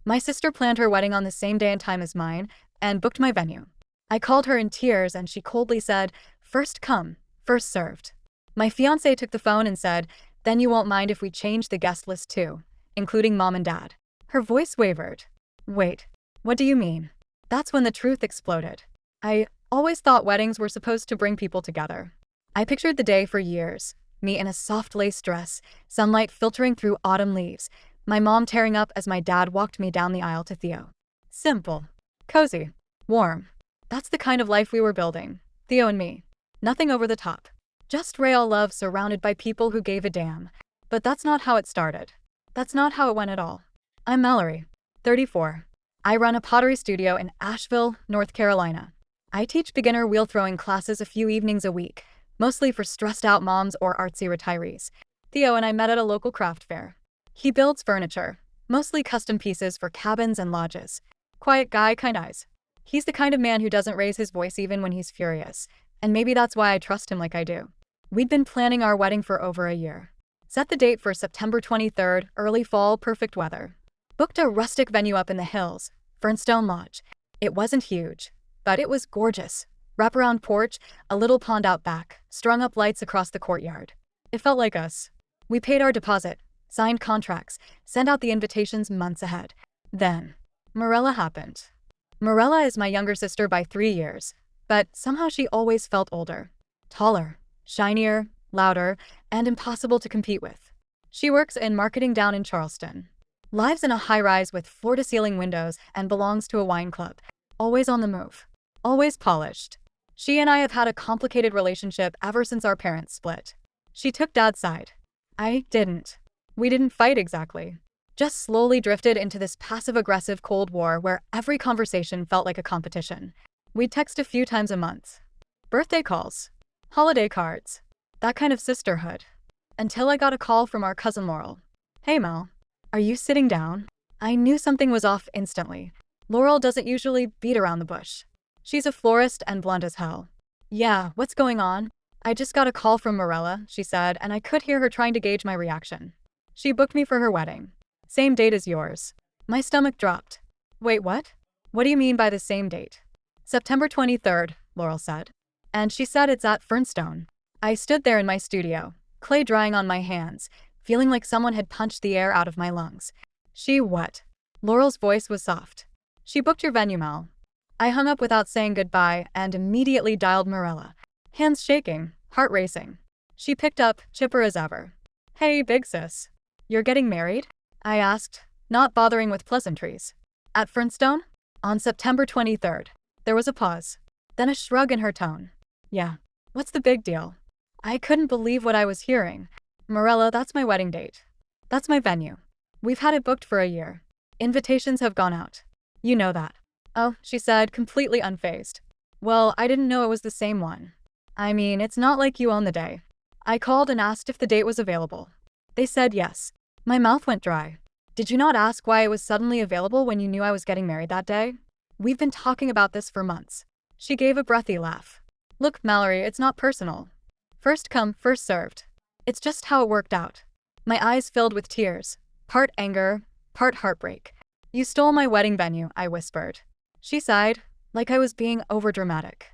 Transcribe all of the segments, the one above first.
My sister planned her wedding on the same day and time as mine and booked my venue. I called her in tears and she coldly said, "First come, first served." My fiancé took the phone and said, "Then you won't mind if we change the guest list too, including mom and dad." Her voice wavered. "Wait, what do you mean?" That's when the truth exploded. I always thought weddings were supposed to bring people together. I pictured the day for years. Me in a soft lace dress, sunlight filtering through autumn leaves, my mom tearing up as my dad walked me down the aisle to Theo. Simple, cozy, warm. That's the kind of life we were building, Theo and me. Nothing over the top. Just real love surrounded by people who gave a damn. But that's not how it started. That's not how it went at all. I'm Mallory, 34. I run a pottery studio in Asheville, North Carolina. I teach beginner wheel throwing classes a few evenings a week, mostly for stressed out moms or artsy retirees. Theo and I met at a local craft fair. He builds furniture, mostly custom pieces for cabins and lodges. Quiet guy, kind eyes. He's the kind of man who doesn't raise his voice even when he's furious, and maybe that's why I trust him like I do. We'd been planning our wedding for over a year. Set the date for September 23rd, early fall, perfect weather. Booked a rustic venue up in the hills, Fernstone Lodge. It wasn't huge, but it was gorgeous. Wraparound porch, a little pond out back, strung up lights across the courtyard. It felt like us. We paid our deposit, signed contracts, sent out the invitations months ahead. Then, Morella happened. Morella is my younger sister by 3 years, but somehow she always felt older. Taller, shinier, louder, and impossible to compete with. She works in marketing down in Charleston. Lives in a high-rise with floor-to-ceiling windows and belongs to a wine club. Always on the move. Always polished. She and I have had a complicated relationship ever since our parents split. She took Dad's side. I didn't. We didn't fight exactly. Just slowly drifted into this passive-aggressive Cold War where every conversation felt like a competition. We'd text a few times a month. Birthday calls. Holiday cards. That kind of sisterhood. Until I got a call from our cousin Laurel. "Hey Mel, are you sitting down?" I knew something was off instantly. Laurel doesn't usually beat around the bush. She's a florist and blunt as hell. "Yeah, what's going on?" "I just got a call from Morella," she said, and I could hear her trying to gauge my reaction. "She booked me for her wedding. Same date as yours." My stomach dropped. "Wait, what? What do you mean by the same date?" "September 23rd, Laurel said. And she said it's at Fernstone." I stood there in my studio, clay drying on my hands, feeling like someone had punched the air out of my lungs. "She what?" Laurel's voice was soft. "She booked your venue, Mel." I hung up without saying goodbye and immediately dialed Morella. Hands shaking, heart racing. She picked up, chipper as ever. "Hey, big sis. You're getting married?" I asked, not bothering with pleasantries. "At Fernstone? On September 23rd. There was a pause. Then a shrug in her tone. "Yeah. What's the big deal?" I couldn't believe what I was hearing. "Morella, that's my wedding date. That's my venue. We've had it booked for a year. Invitations have gone out. You know that." "Oh," she said, completely unfazed. "Well, I didn't know it was the same one. I mean, it's not like you own the day." I called and asked if the date was available. They said yes. My mouth went dry. "Did you not ask why it was suddenly available when you knew I was getting married that day? We've been talking about this for months." She gave a breathy laugh. "Look, Mallory, it's not personal. First come, first served. It's just how it worked out." My eyes filled with tears, part anger, part heartbreak. "You stole my wedding venue," I whispered. She sighed, like I was being overdramatic.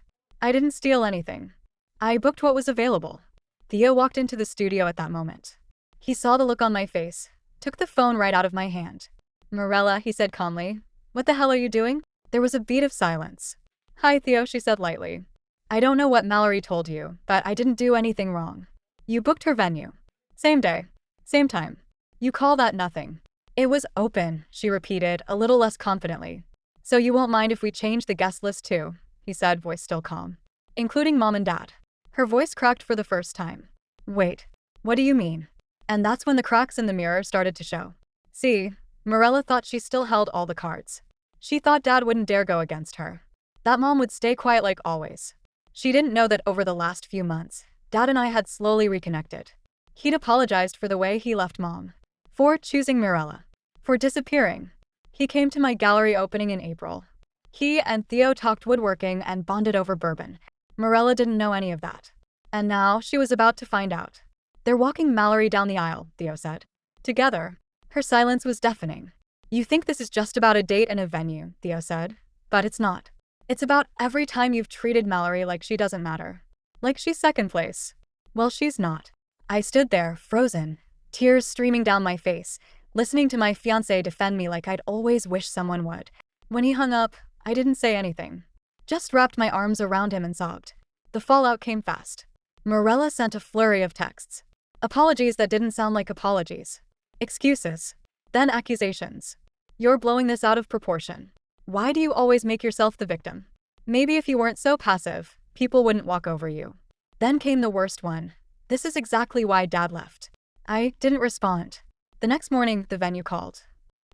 "I didn't steal anything. I booked what was available." Theo walked into the studio at that moment. He saw the look on my face, took the phone right out of my hand. "Morella," he said calmly, "what the hell are you doing?" There was a beat of silence. "Hi, Theo," she said lightly. "I don't know what Mallory told you, but I didn't do anything wrong. You booked her venue. Same day. Same time. You call that nothing?" "It was open," she repeated, a little less confidently. "So you won't mind if we change the guest list too," he said, voice still calm. "Including mom and dad." Her voice cracked for the first time. "Wait, what do you mean?" And that's when the cracks in the mirror started to show. See, Morella thought she still held all the cards. She thought Dad wouldn't dare go against her. That Mom would stay quiet like always. She didn't know that over the last few months, Dad and I had slowly reconnected. He'd apologized for the way he left Mom. For choosing Morella. For disappearing. He came to my gallery opening in April. He and Theo talked woodworking and bonded over bourbon. Morella didn't know any of that. And now she was about to find out. "They're walking Mallory down the aisle," Theo said. "Together." Her silence was deafening. You think this is just about a date and a venue, Theo said. But it's not. It's about every time you've treated Mallory like she doesn't matter. Like she's second place. Well, she's not. I stood there, frozen, tears streaming down my face, listening to my fiancé defend me like I'd always wished someone would. When he hung up, I didn't say anything. Just wrapped my arms around him and sobbed. The fallout came fast. Morella sent a flurry of texts. Apologies that didn't sound like apologies. Excuses. Then accusations. You're blowing this out of proportion. Why do you always make yourself the victim? Maybe if you weren't so passive, people wouldn't walk over you. Then came the worst one. This is exactly why Dad left. I didn't respond. The next morning, the venue called.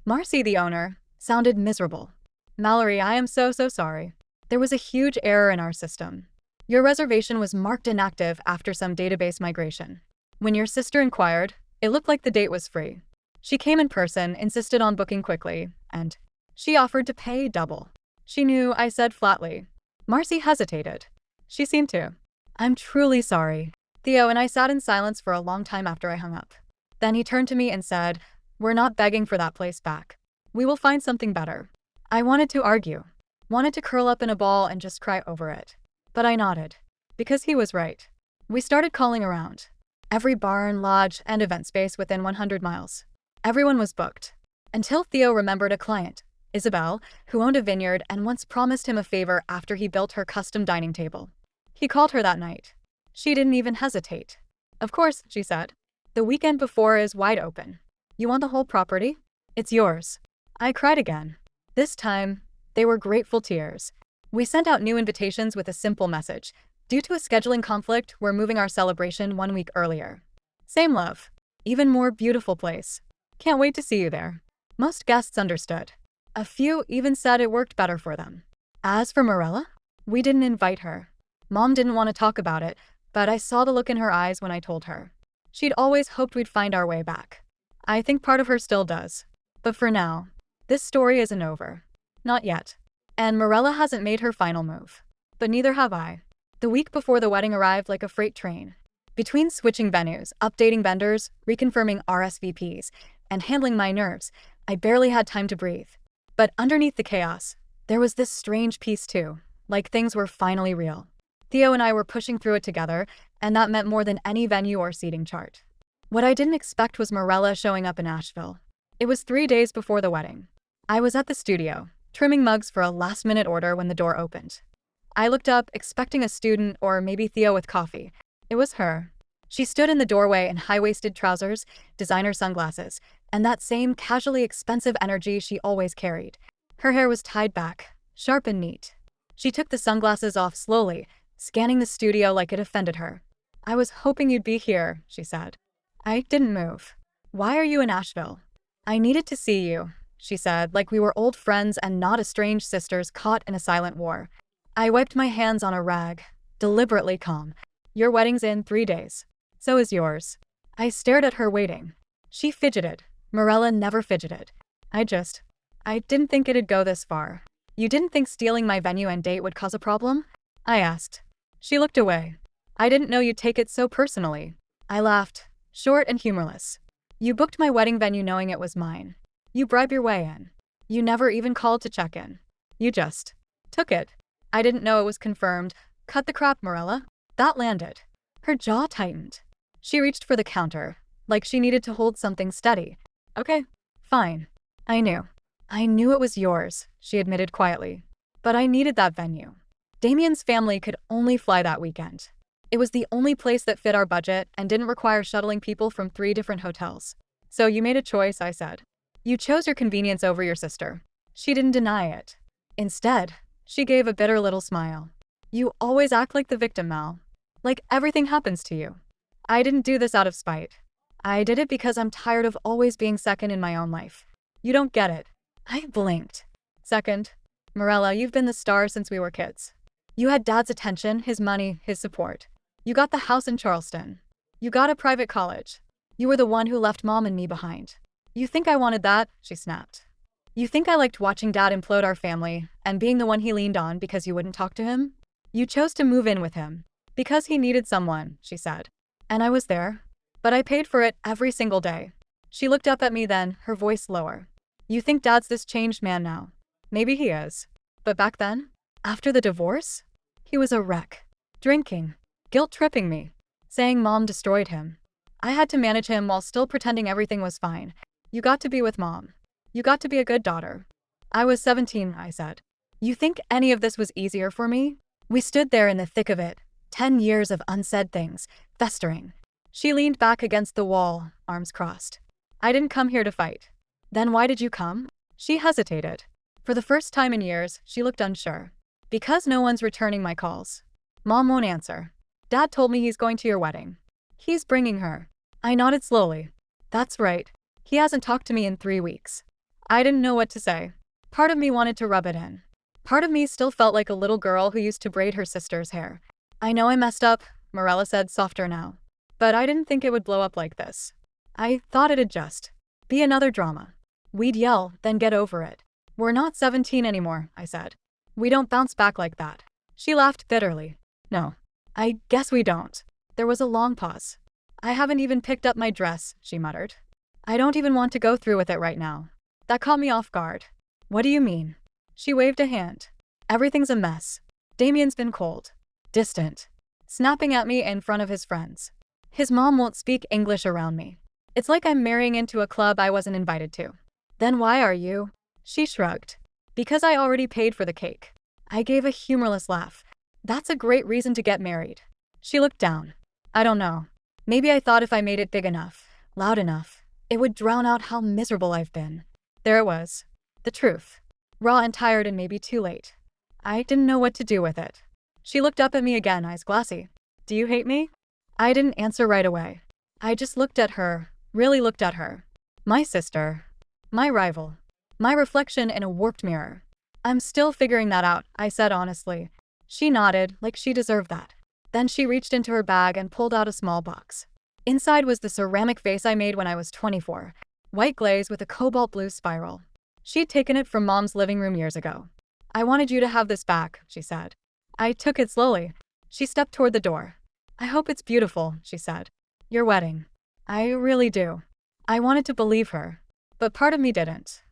Marcy, the owner, sounded miserable. Mallory, I am so sorry. There was a huge error in our system. Your reservation was marked inactive after some database migration. When your sister inquired, it looked like the date was free. She came in person, insisted on booking quickly, and she offered to pay double. She knew, I said flatly. Marcy hesitated. She seemed to. I'm truly sorry. Theo and I sat in silence for a long time after I hung up. Then he turned to me and said, we're not begging for that place back. We will find something better. I wanted to argue. Wanted to curl up in a ball and just cry over it. But I nodded. Because he was right. We started calling around. Every barn, lodge, and event space within 100 miles. Everyone was booked. Until Theo remembered a client, Isabel, who owned a vineyard and once promised him a favor after he built her custom dining table. He called her that night. She didn't even hesitate. Of course, she said. The weekend before is wide open. You want the whole property? It's yours. I cried again. This time, they were grateful tears. We sent out new invitations with a simple message. Due to a scheduling conflict, we're moving our celebration 1 week earlier. Same love. Even more beautiful place. Can't wait to see you there. Most guests understood. A few even said it worked better for them. As for Morella, we didn't invite her. Mom didn't want to talk about it, but I saw the look in her eyes when I told her. She'd always hoped we'd find our way back. I think part of her still does. But for now, this story isn't over. Not yet. And Morella hasn't made her final move. But neither have I. The week before the wedding arrived like a freight train. Between switching venues, updating vendors, reconfirming RSVPs, and handling my nerves, I barely had time to breathe. But underneath the chaos, there was this strange peace too, like things were finally real. Theo and I were pushing through it together, and that meant more than any venue or seating chart. What I didn't expect was Morella showing up in Asheville. It was 3 days before the wedding. I was at the studio, trimming mugs for a last-minute order when the door opened. I looked up, expecting a student or maybe Theo with coffee. It was her. She stood in the doorway in high-waisted trousers, designer sunglasses, and that same casually expensive energy she always carried. Her hair was tied back, sharp and neat. She took the sunglasses off slowly, scanning the studio like it offended her. I was hoping you'd be here, she said. I didn't move. Why are you in Asheville? I needed to see you, she said, like we were old friends and not estranged sisters caught in a silent war. I wiped my hands on a rag, deliberately calm. Your wedding's in 3 days. So is yours. I stared at her waiting. She fidgeted. Morella never fidgeted. I didn't think it'd go this far. You didn't think stealing my venue and date would cause a problem? I asked. She looked away. I didn't know you'd take it so personally. I laughed, short and humorless. You booked my wedding venue knowing it was mine. You bribed your way in. You never even called to check in. You just took it. I didn't know it was confirmed. Cut the crap, Morella. That landed. Her jaw tightened. She reached for the counter, like she needed to hold something steady. Okay, fine. I knew it was yours, she admitted quietly. But I needed that venue. Damien's family could only fly that weekend. It was the only place that fit our budget and didn't require shuttling people from 3 different hotels. So you made a choice, I said. You chose your convenience over your sister. She didn't deny it. Instead, she gave a bitter little smile. You always act like the victim, Mal. Like everything happens to you. I didn't do this out of spite. I did it because I'm tired of always being second in my own life. You don't get it. I blinked. Second, Morella, you've been the star since we were kids. You had Dad's attention, his money, his support. You got the house in Charleston. You got a private college. You were the one who left Mom and me behind. You think I wanted that? She snapped. You think I liked watching Dad implode our family and being the one he leaned on because you wouldn't talk to him? You chose to move in with him. Because he needed someone, she said. And I was there. But I paid for it every single day. She looked up at me then, her voice lower. You think Dad's this changed man now. Maybe he is. But back then? After the divorce? He was a wreck. Drinking. Guilt-tripping me. Saying Mom destroyed him. I had to manage him while still pretending everything was fine. You got to be with Mom. You got to be a good daughter. I was 17, I said. You think any of this was easier for me? We stood there in the thick of it. 10 years of unsaid things, festering. She leaned back against the wall, arms crossed. I didn't come here to fight. Then why did you come? She hesitated. For the first time in years, she looked unsure. Because no one's returning my calls. Mom won't answer. Dad told me he's going to your wedding. He's bringing her. I nodded slowly. That's right. He hasn't talked to me in 3 weeks. I didn't know what to say. Part of me wanted to rub it in. Part of me still felt like a little girl who used to braid her sister's hair. I know I messed up, Morella said, softer now. But I didn't think it would blow up like this. I thought it'd just be another drama. We'd yell, then get over it. We're not 17 anymore, I said. We don't bounce back like that. She laughed bitterly. No. I guess we don't. There was a long pause. I haven't even picked up my dress, she muttered. I don't even want to go through with it right now. That caught me off guard. What do you mean? She waved a hand. Everything's a mess. Damien's been cold. Distant. Snapping at me in front of his friends. His mom won't speak English around me. It's like I'm marrying into a club I wasn't invited to. Then why are you? She shrugged. Because I already paid for the cake. I gave a humorless laugh. That's a great reason to get married. She looked down. I don't know. Maybe I thought if I made it big enough, loud enough, it would drown out how miserable I've been. There it was. The truth. Raw and tired and maybe too late. I didn't know what to do with it. She looked up at me again, eyes glassy. Do you hate me? I didn't answer right away. I just looked at her, really looked at her. My sister. My rival. My reflection in a warped mirror. I'm still figuring that out, I said honestly. She nodded, like she deserved that. Then she reached into her bag and pulled out a small box. Inside was the ceramic vase I made when I was 24. White glaze with a cobalt blue spiral. She'd taken it from Mom's living room years ago. I wanted you to have this back, she said. I took it slowly. She stepped toward the door. I hope it's beautiful, she said. Your wedding. I really do. I wanted to believe her. But part of me didn't.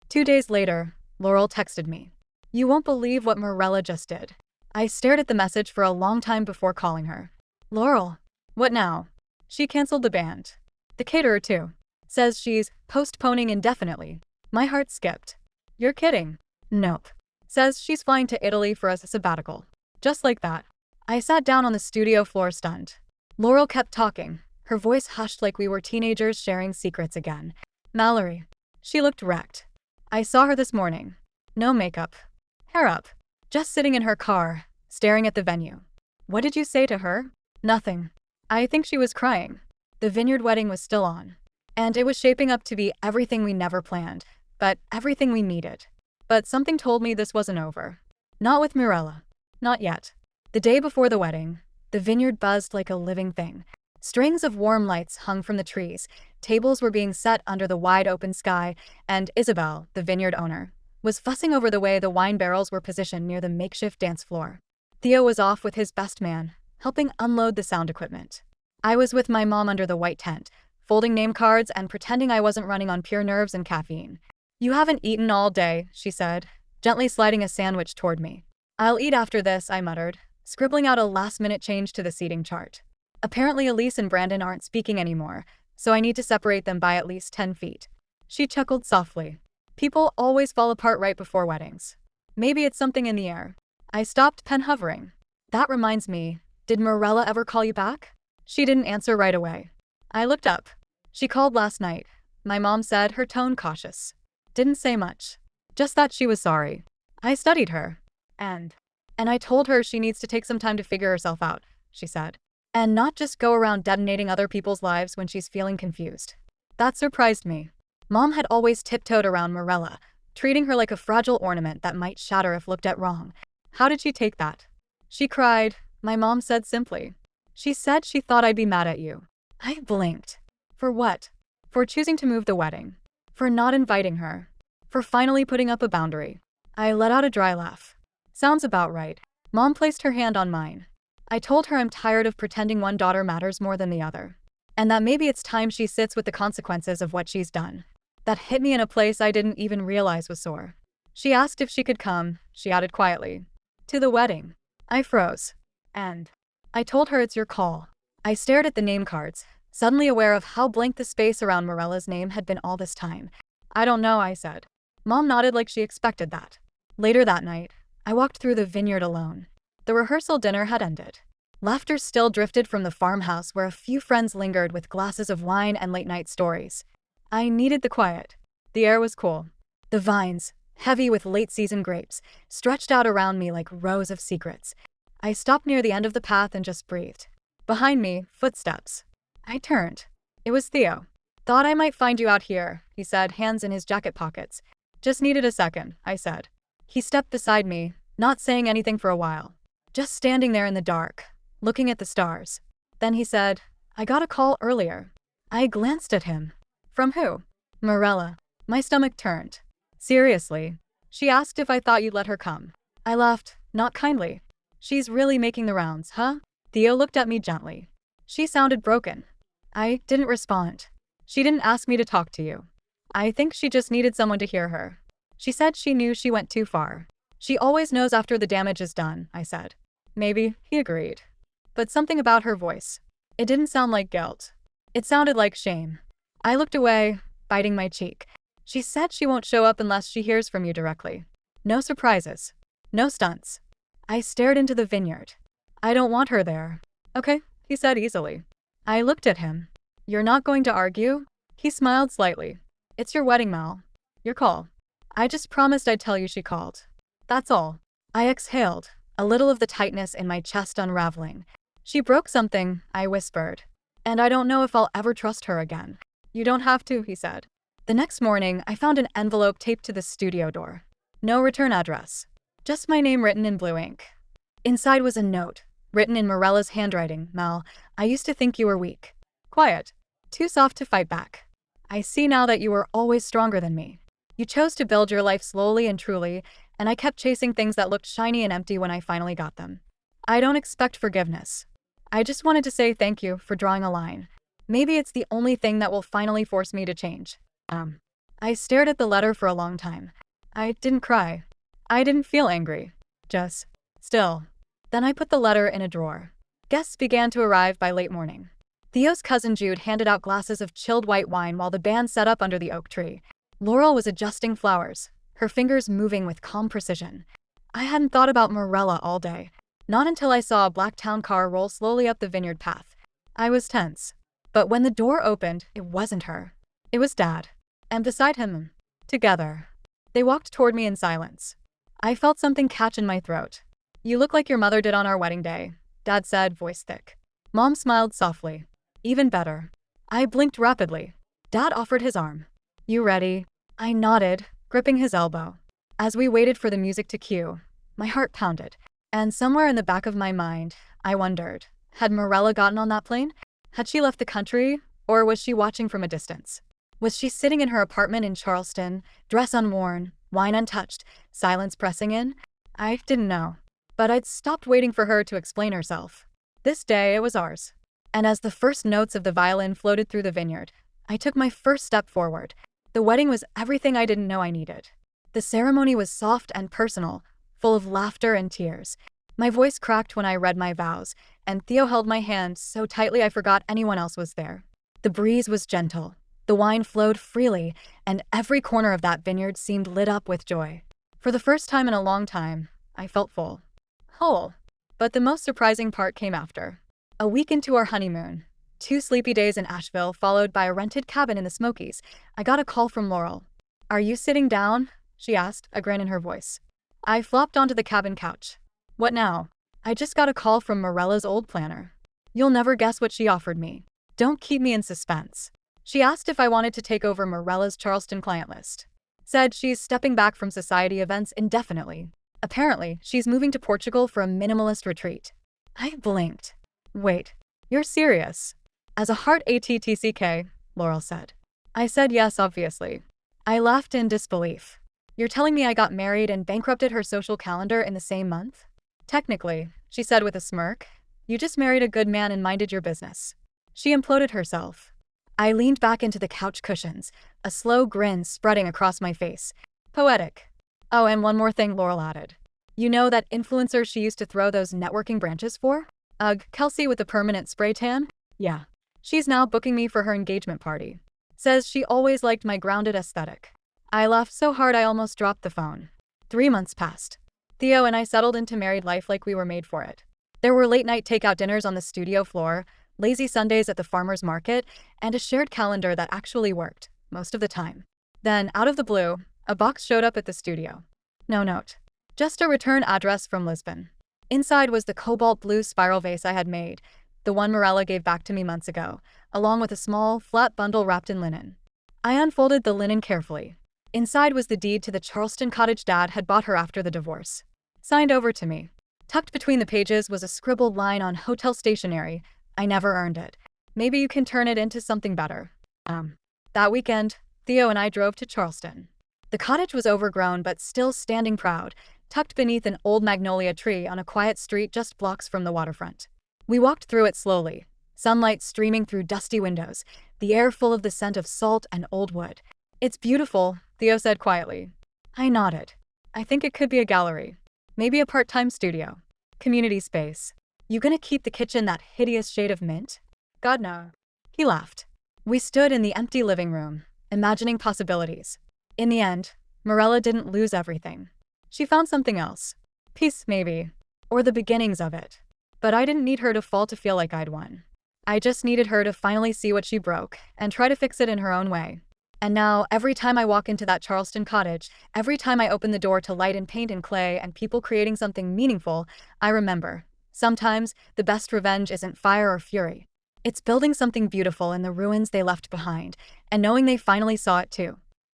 2 days later, Laurel texted me. You won't believe what Morella just did. I stared at the message for a long time before calling her. Laurel. What now? She canceled the band. The caterer too. Says she's postponing indefinitely. My heart skipped. You're kidding. Nope. Says she's flying to Italy for a sabbatical. Just like that. I sat down on the studio floor stunned. Laurel kept talking. Her voice hushed like we were teenagers sharing secrets again. Mallory. She looked wrecked. I saw her this morning. No makeup. Hair up. Just sitting in her car, staring at the venue. What did you say to her? Nothing. I think she was crying. The vineyard wedding was still on. And it was shaping up to be everything we never planned, but everything we needed. But something told me this wasn't over. Not with Mirella. Not yet. The day before the wedding, the vineyard buzzed like a living thing. Strings of warm lights hung from the trees, tables were being set under the wide open sky, and Isabel, the vineyard owner, was fussing over the way the wine barrels were positioned near the makeshift dance floor. Theo was off with his best man, helping unload the sound equipment. I was with my mom under the white tent, folding name cards and pretending I wasn't running on pure nerves and caffeine. You haven't eaten all day, she said, gently sliding a sandwich toward me. I'll eat after this, I muttered, scribbling out a last-minute change to the seating chart. Apparently Elise and Brandon aren't speaking anymore, so I need to separate them by at least 10 feet. She chuckled softly. People always fall apart right before weddings. Maybe it's something in the air. I stopped pen hovering. That reminds me, did Morella ever call you back? She didn't answer right away. I looked up. She called last night. My mom said, her tone cautious. Didn't say much. Just that she was sorry. I studied her. And I told her she needs to take some time to figure herself out, she said. And not just go around detonating other people's lives when she's feeling confused. That surprised me. Mom had always tiptoed around Morella, treating her like a fragile ornament that might shatter if looked at wrong. How did she take that? She cried, my mom said simply. She said she thought I'd be mad at you. I blinked. For what? For choosing to move the wedding. For not inviting her. For finally putting up a boundary. I let out a dry laugh. Sounds about right. Mom placed her hand on mine. I told her I'm tired of pretending one daughter matters more than the other. And that maybe it's time she sits with the consequences of what she's done. That hit me in a place I didn't even realize was sore. She asked if she could come, she added quietly. To the wedding. I froze. And I told her it's your call. I stared at the name cards, suddenly aware of how blank the space around Morella's name had been all this time. I don't know, I said. Mom nodded like she expected that. Later that night, I walked through the vineyard alone. The rehearsal dinner had ended. Laughter still drifted from the farmhouse where a few friends lingered with glasses of wine and late-night stories. I needed the quiet. The air was cool. The vines, heavy with late-season grapes, stretched out around me like rows of secrets. I stopped near the end of the path and just breathed. Behind me, footsteps. I turned. It was Theo. Thought I might find you out here, he said, hands in his jacket pockets. Just needed a second, I said. He stepped beside me, not saying anything for a while. Just standing there in the dark, looking at the stars. Then he said, I got a call earlier. I glanced at him. From who? Morella. My stomach turned. Seriously. She asked if I thought you'd let her come. I laughed, not kindly. She's really making the rounds, huh? Theo looked at me gently. She sounded broken. I didn't respond. She didn't ask me to talk to you. I think she just needed someone to hear her. She said she knew she went too far. She always knows after the damage is done, I said. Maybe, he agreed. But something about her voice. It didn't sound like guilt. It sounded like shame. I looked away, biting my cheek. She said she won't show up unless she hears from you directly. No surprises. No stunts. I stared into the vineyard. I don't want her there. Okay, he said easily. I looked at him. You're not going to argue? He smiled slightly. It's your wedding, Mal. Your call. I just promised I'd tell you she called. That's all. I exhaled, a little of the tightness in my chest unraveling. She broke something, I whispered. And I don't know if I'll ever trust her again. You don't have to, he said. The next morning, I found an envelope taped to the studio door. No return address. Just my name written in blue ink. Inside was a note, written in Morella's handwriting. Mal, I used to think you were weak. Quiet. Too soft to fight back. I see now that you were always stronger than me. You chose to build your life slowly and truly, and I kept chasing things that looked shiny and empty when I finally got them. I don't expect forgiveness. I just wanted to say thank you for drawing a line. Maybe it's the only thing that will finally force me to change. I stared at the letter for a long time. I didn't cry. I didn't feel angry. Just still. Then I put the letter in a drawer. Guests began to arrive by late morning. Theo's cousin Jude handed out glasses of chilled white wine while the band set up under the oak tree. Laurel was adjusting flowers, her fingers moving with calm precision. I hadn't thought about Morella all day. Not until I saw a black town car roll slowly up the vineyard path. I was tense. But when the door opened, it wasn't her. It was Dad. And beside him, together. They walked toward me in silence. I felt something catch in my throat. You look like your mother did on our wedding day, Dad said, voice thick. Mom smiled softly. Even better. I blinked rapidly. Dad offered his arm. You ready? I nodded, gripping his elbow. As we waited for the music to cue, my heart pounded. And somewhere in the back of my mind, I wondered, had Morella gotten on that plane? Had she left the country, or was she watching from a distance? Was she sitting in her apartment in Charleston, dress unworn, wine untouched, silence pressing in? I didn't know. But I'd stopped waiting for her to explain herself. This day, it was ours. And as the first notes of the violin floated through the vineyard, I took my first step forward. The wedding was everything I didn't know I needed. The ceremony was soft and personal, full of laughter and tears. My voice cracked when I read my vows, and Theo held my hand so tightly I forgot anyone else was there. The breeze was gentle. The wine flowed freely, and every corner of that vineyard seemed lit up with joy. For the first time in a long time, I felt full. Whole. But the most surprising part came after. A week into our honeymoon, 2 sleepy days in Asheville followed by a rented cabin in the Smokies, I got a call from Laurel. Are you sitting down? She asked, a grin in her voice. I flopped onto the cabin couch. What now? I just got a call from Morella's old planner. You'll never guess what she offered me. Don't keep me in suspense. She asked if I wanted to take over Morella's Charleston client list. Said she's stepping back from society events indefinitely. Apparently, she's moving to Portugal for a minimalist retreat. I blinked. Wait, you're serious? As a heart ATTCK, Laurel said. I said yes, obviously. I laughed in disbelief. You're telling me I got married and bankrupted her social calendar in the same month? Technically, she said with a smirk. You just married a good man and minded your business. She imploded herself. I leaned back into the couch cushions, a slow grin spreading across my face. Poetic. Oh, and one more thing, Laurel added. You know that influencer she used to throw those networking branches for? Ugh, Kelsey with the permanent spray tan? Yeah. She's now booking me for her engagement party. Says she always liked my grounded aesthetic. I laughed so hard I almost dropped the phone. 3 months passed. Theo and I settled into married life like we were made for it. There were late-night takeout dinners on the studio floor, lazy Sundays at the farmer's market, and a shared calendar that actually worked, most of the time. Then, out of the blue, a box showed up at the studio. No note. Just a return address from Lisbon. Inside was the cobalt blue spiral vase I had made, the one Morella gave back to me months ago, along with a small, flat bundle wrapped in linen. I unfolded the linen carefully. Inside was the deed to the Charleston cottage Dad had bought her after the divorce. Signed over to me. Tucked between the pages was a scribbled line on hotel stationery. I never earned it. Maybe you can turn it into something better. That weekend, Theo and I drove to Charleston. The cottage was overgrown but still standing proud, tucked beneath an old magnolia tree on a quiet street just blocks from the waterfront. We walked through it slowly, sunlight streaming through dusty windows, the air full of the scent of salt and old wood. It's beautiful, Theo said quietly. I nodded. I think it could be a gallery. Maybe a part-time studio. Community space. You gonna keep the kitchen that hideous shade of mint? God no. He laughed. We stood in the empty living room, imagining possibilities. In the end, Morella didn't lose everything. She found something else. Peace, maybe. Or the beginnings of it. But I didn't need her to fall to feel like I'd won. I just needed her to finally see what she broke and try to fix it in her own way. And now, every time I walk into that Charleston cottage, every time I open the door to light and paint and clay and people creating something meaningful, I remember. Sometimes, the best revenge isn't fire or fury. It's building something beautiful in the ruins they left behind, and knowing they finally saw it too.